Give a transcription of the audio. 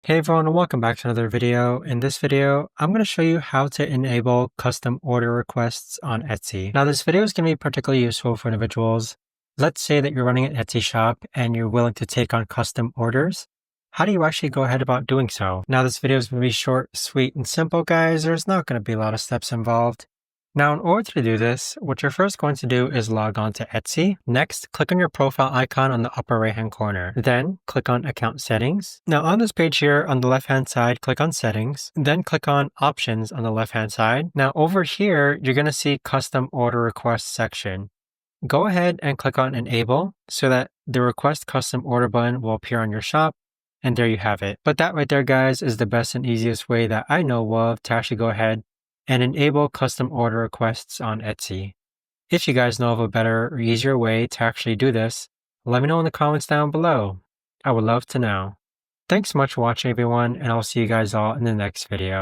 Hey everyone, and welcome back to another video. In this video, I'm going to show you how to enable custom order requests on Etsy. Now, this video is going to be particularly useful for individuals. Let's say that you're running an Etsy shop and you're willing to take on custom orders. How do you actually go ahead about doing so? Now, this video is going to be short, sweet, and simple, guys. There's not going to be a lot of steps involved. Now, in order to do this, what you're first going to do is log on to Etsy. Next, click on your profile icon on the upper right-hand corner. Then, click on Account Settings. Now, on this page here, on the left-hand side, click on Settings. Then, click on Options on the left-hand side. Now, over here, you're going to see Custom Order Requests section. Go ahead and click on Enable so that the Request Custom Order button will appear on your shop. And there you have it. But that right there, guys, is the best and easiest way that I know of to actually go ahead and enable custom order requests on Etsy. If you guys know of a better or easier way to actually do this, let me know in the comments down below. I would love to know. Thanks so much for watching, everyone, and I'll see you guys all in the next video.